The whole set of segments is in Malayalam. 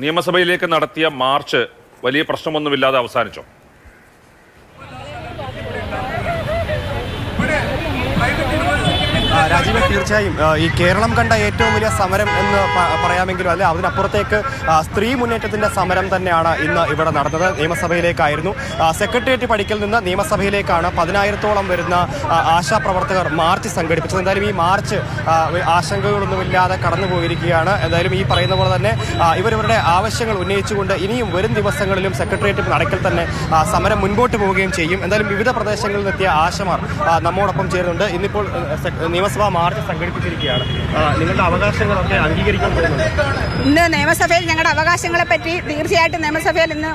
നിയമസഭയിലേക്ക് നടത്തിയ മാർച്ച് വലിയ പ്രശ്നമൊന്നുമില്ലാതെ അവസാനിച്ചോ? രാജീവൻ, തീർച്ചയായും ഈ കേരളം കണ്ട ഏറ്റവും വലിയ സമരം എന്ന് പറയാമെങ്കിലും അല്ലെ, അതിനപ്പുറത്തേക്ക് സ്ത്രീ മുന്നേറ്റത്തിന്റെ സമരം തന്നെയാണ് ഇന്ന് ഇവിടെ നടന്നത്. നിയമസഭയിലേക്കായിരുന്നു. സെക്രട്ടേറിയറ്റ് പടിക്കൽ നിന്ന് നിയമസഭയിലേക്കാണ് 10,000-ഓളം വരുന്ന ആശാപ്രവർത്തകർ മാർച്ച് സംഘടിപ്പിച്ചത്. എന്തായാലും ഈ മാർച്ച് ആശങ്കകളൊന്നുമില്ലാതെ കടന്നു പോയിരിക്കുകയാണ്. എന്തായാലും ഈ പറയുന്ന പോലെ തന്നെ ഇവരുടെ ആവശ്യങ്ങൾ ഉന്നയിച്ചുകൊണ്ട് ഇനിയും വരും ദിവസങ്ങളിലും സെക്രട്ടേറിയറ്റ് നടക്കൽ തന്നെ സമരം മുൻപോട്ട് പോവുകയും ചെയ്യും. എന്തായാലും വിവിധ പ്രദേശങ്ങളിൽ നിന്നെത്തിയ ആശമാർ നമ്മോടൊപ്പം ചേരുന്നുണ്ട്. ഇന്നിപ്പോൾ നിയമസഭാ മാർച്ച് സംഘടിപ്പിച്ചിരിക്കുകയാണ്. നിങ്ങളുടെ അവകാശങ്ങളൊക്കെ അംഗീകരിക്കാൻ പോകുന്നുണ്ട്. ഇന്ന് നിയമസഭയിൽ ഞങ്ങളുടെ അവകാശങ്ങളെ പറ്റി തീർച്ചയായിട്ടും നിയമസഭയിൽ ഇന്ന്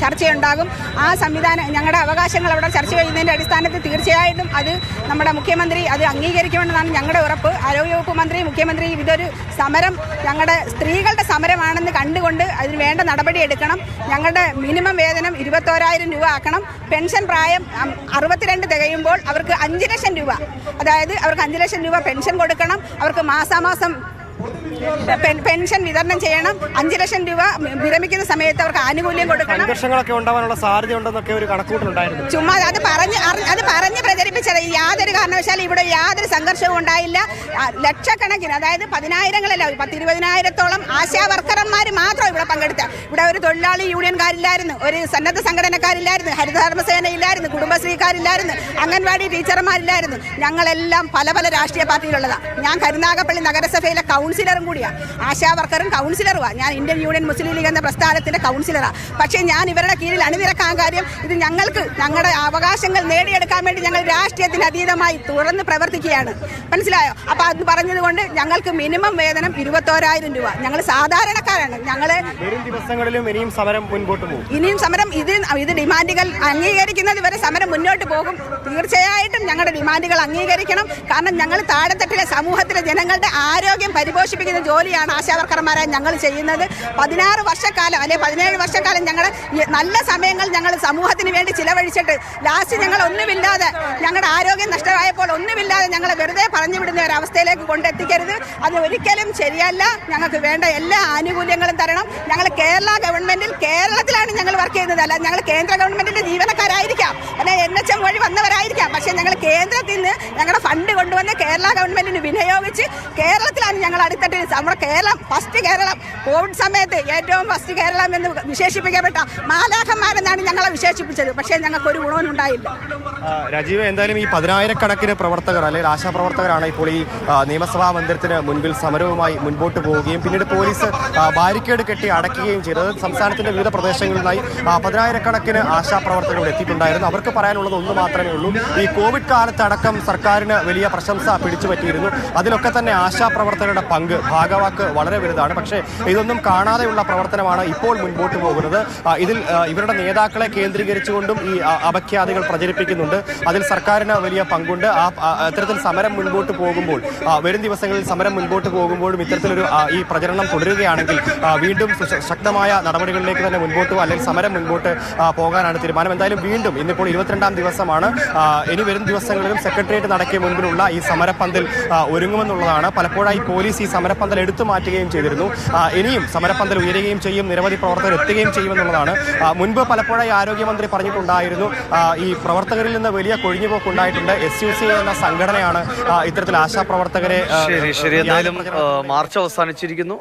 ചർച്ചയുണ്ടാകും. ആ സംവിധാനം, ഞങ്ങളുടെ അവകാശങ്ങൾ അവിടെ ചർച്ച ചെയ്യുന്നതിൻ്റെ അടിസ്ഥാനത്തിൽ തീർച്ചയായിട്ടും അത് നമ്മുടെ മുഖ്യമന്ത്രി അത് അംഗീകരിക്കുമെന്നാണ് ഞങ്ങളുടെ ഉറപ്പ്. ആരോഗ്യവകുപ്പ് മന്ത്രി, മുഖ്യമന്ത്രി ഇതൊരു സമരം, ഞങ്ങളുടെ സ്ത്രീകളുടെ സമരമാണെന്ന് കണ്ടുകൊണ്ട് അതിന് വേണ്ട നടപടി എടുക്കണം. ഞങ്ങളുടെ മിനിമം വേതനം 21,000 രൂപ ആക്കണം. പെൻഷൻ പ്രായം 62 തികയുമ്പോൾ അവർക്ക് 5 ലക്ഷം രൂപ, അതായത് അവർക്ക് 5 ലക്ഷം രൂപ പെൻഷൻ കൊടുക്കണം. അവർക്ക് മാസാമാസം പെൻഷൻ വിതരണം ചെയ്യണം. 5 ലക്ഷം രൂപ വിരമിക്കുന്ന സമയത്ത് അവർക്ക് ആനുകൂല്യം കൊടുക്കണം. സംഘർഷങ്ങളൊക്കെ ഉണ്ടാവാനുള്ള സാധ്യതയുണ്ടെന്നൊക്കെ ഒരു കണക്കൂട്ടലുണ്ടായിരുന്നു. ചുമ്മാ അത് പറഞ്ഞ് പ്രചരിപ്പിച്ചത്. യാതൊരു കാരണവശാലും ഇവിടെ യാതൊരു സംഘർഷവും ഉണ്ടായില്ല. ലക്ഷക്കണക്കിന്, അതായത് 10,000-ങ്ങളല്ല, 10-20,000-ഓളം ആശാ വർക്കർമാർ മാത്രം ഇവിടെ പങ്കെടുത്ത. ഇവിടെ ഒരു തൊഴിലാളി യൂണിയൻകാരില്ലായിരുന്നു, ഒരു സന്നദ്ധ സംഘടനക്കാരില്ലായിരുന്നു, ഹരിതകർമ്മസേന ഇല്ലായിരുന്നു, കുടുംബശ്രീക്കാരില്ലായിരുന്നു, അംഗൻവാടി ടീച്ചർമാരില്ലായിരുന്നു. ഞങ്ങളെല്ലാം പല പല രാഷ്ട്രീയ പാർട്ടിയിലുള്ളതാണ്. ഞാൻ കരുനാഗപ്പള്ളി നഗരസഭയിലെ കൗൺസിലറും കൂടിയാണ്. ആശാ വർക്കറും കൗൺസിലറുമാണ്. ഞാൻ ഇന്ത്യൻ യൂണിയൻ മുസ്ലിം ലീഗ് എന്ന പ്രസ്ഥാനത്തിന്റെ കൗൺസിലറാണ്. പക്ഷേ ഞാൻ ഇവരുടെ കീഴിൽ അണിനിരക്കാൻ കാര്യം ഇത് ഞങ്ങൾക്ക് ഞങ്ങളുടെ അവകാശങ്ങൾ നേടിയെടുക്കാൻ വേണ്ടി ഞങ്ങൾ രാഷ്ട്രീയത്തിന് അതീതമായി തുറന്ന് പ്രവർത്തിക്കുകയാണ്. മനസ്സിലായോ? അപ്പോൾ അത് പറഞ്ഞതുകൊണ്ട് ഞങ്ങൾക്ക് മിനിമം വേതനം 21,000 രൂപ. ഞങ്ങൾ സാധാരണക്കാരാണ്. ഞങ്ങൾ വരും ദിവസങ്ങളിലും ഇനിയും സമരം മുൻപോട്ട് പോകും. ഇനിയും സമരം ഇത് ഡിമാൻഡുകൾ അംഗീകരിക്കുന്നത് വരെ സമരം മുന്നോട്ട് പോകും. തീർച്ചയായിട്ടും ഞങ്ങളുടെ ഡിമാൻഡുകൾ അംഗീകരിക്കണം. കാരണം ഞങ്ങൾ താഴെത്തട്ടിലെ സമൂഹത്തിലെ ജനങ്ങളുടെ ആരോഗ്യം പരിപോഷിപ്പിക്കുന്ന ജോലിയാണ് ആശാവർക്കർമാരായി ഞങ്ങൾ ചെയ്യുന്നത്. 16 വർഷക്കാലം അല്ലെ 17 വർഷക്കാലം ഞങ്ങളുടെ നല്ല സമയങ്ങൾ ഞങ്ങൾ സമൂഹത്തിന് വേണ്ടി ചിലവഴിച്ചിട്ട് ലാസ്റ്റ് ഞങ്ങൾ ഒന്നുമില്ലാതെ, ഞങ്ങളുടെ ആരോഗ്യം നഷ്ടമായപ്പോൾ ഒന്നുമില്ലാതെ ഞങ്ങളെ വെറുതെ പറഞ്ഞു വിടുന്ന ഒരവസ്ഥയിലേക്ക് കൊണ്ടെത്തിക്കരുത്. അത് ഒരിക്കലും ശരിയല്ല. ഞങ്ങൾക്ക് വേണ്ട എല്ലാ ആനുകൂല്യങ്ങളും തരണം. ഞങ്ങൾ കേരള ഗവൺമെന്റിൽ, കേരളത്തിലാണ് ഞങ്ങൾ വർക്ക് ചെയ്യുന്നത്. അല്ല, ഞങ്ങൾ കേന്ദ്ര ഗവൺമെന്റിന്റെ ജീവനക്കാരായിരിക്കാം, അല്ലെ NHM വഴി വന്നവരായിരിക്കാം. പക്ഷേ ഞങ്ങൾ കേന്ദ്രത്തിൽ നിന്ന് ഞങ്ങളുടെ ഫണ്ട് കൊണ്ടുവന്ന് കേരള ഗവൺമെന്റിന് വിനിയോഗിച്ച് കേരളത്തിലാണ് ഞങ്ങൾ അടിത്തട്ടിൽ നമ്മുടെ കേരളം ഫസ്റ്റ് കേരളം, കോവിഡ് സമയത്ത് ഏറ്റവും ഫസ്റ്റ് കേരളം എന്ന് വിശേഷിപ്പിക്കപ്പെട്ട മാലാഖന്മാരെന്നാണ് ഞങ്ങളെ വിശേഷിപ്പിച്ചത്. പക്ഷേ ഞങ്ങൾക്ക് ഒരു ഗുണവും ഉണ്ടായില്ല. രാജീവ്, എന്തായാലും ഈ 10,000-കണക്കിന് പ്രവർത്തകർ അല്ലെങ്കിൽ ആശാപ്രവർത്തകരാണ് ഇപ്പോൾ ഈ നിയമസഭാ മന്ദിരത്തിന് മുൻപിൽ സമരവുമായി മുൻപോട്ട് പോവുകയും പിന്നീട് പോലീസ് ബാരിക്കേഡ് കെട്ടി അടയ്ക്കുകയും ചെയ്തത്. സംസ്ഥാനത്തിന്റെ വിവിധ പ്രദേശങ്ങളിലായി 10,000-കണക്കിന് ആശാപ്രവർത്തകർ ഇവിടെ എത്തിയിട്ടുണ്ടായിരുന്നു. അവർക്ക് പറയാനുള്ളത് ഒന്ന് മാത്രമേ ഉള്ളൂ. ഈ കോവിഡ് കാലത്തടക്കം സർക്കാരിന് വലിയ പ്രശംസ പിടിച്ചുപറ്റിയിരുന്നു. അതിലൊക്കെ തന്നെ ആശാപ്രവർത്തകരുടെ പങ്ക്, ഭാഗവാക്ക് വളരെ വലുതാണ്. പക്ഷേ ഇതൊന്നും കാണാതെയുള്ള പ്രവർത്തനമാണ് ഇപ്പോൾ മുൻപോട്ട് പോകുന്നത്. ഇതിൽ ഇവരുടെ നേതാക്കളെ കേന്ദ്രീകരിച്ചുകൊണ്ടും ഈ അപഖ്യാതികൾ പ്രചരിപ്പിക്കുന്നുണ്ട്. അതിൽ സർക്കാരിന് വലിയ പങ്കുണ്ട്. ഇത്തരത്തിൽ സമരം മുൻപോട്ട് പോകുമ്പോൾ, വരും ദിവസങ്ങളിൽ സമരം മുൻപോട്ട് പോകുമ്പോഴും ഇത്തരത്തിലൊരു ഈ പ്രചരണം തുടരുകയാണെങ്കിൽ വീണ്ടും ശക്തമായ നടപടികളിലേക്ക് തന്നെ മുൻപോട്ട് അല്ലെങ്കിൽ സമരം മുൻപോട്ട് പോകാനാണ് തീരുമാനം. എന്തായാലും വീണ്ടും ഇന്നിപ്പോൾ 22-ാം ദിവസമാണ്. ഇനി വരും ദിവസങ്ങളിലും സെക്രട്ടേറിയറ്റ് നടക്കിയ മുൻപിലുള്ള ഈ സമരപ്പന്തൽ ഒരുങ്ങുമെന്നുള്ളതാണ്. പലപ്പോഴായി പോലീസ് ഈ സമരപ്പന്തൽ എടുത്തു മാറ്റുകയും ചെയ്തിരുന്നു. ഇനിയും സമരപ്പന്തൽ ഉയരുകയും ചെയ്യും, നിരവധി പ്രവർത്തകർ എത്തുകയും ചെയ്യുമെന്നുള്ളതാണ്. മുൻപ് പലപ്പോഴായി ആരോഗ്യമന്ത്രി പറഞ്ഞിട്ടുണ്ടായിരുന്നു ഈ പ്രവർത്തകരിൽ നിന്ന് വലിയ കൊഴിഞ്ഞുപോക്കുണ്ടായിട്ടുണ്ട്. SUC എന്ന സംഘടനയാണ് ഇത്തരത്തിൽ ആശാപ്രവർത്തകരെ ശരി, എന്തായാലും മാർച്ച് അവസാനിച്ചിരിക്കുന്നു.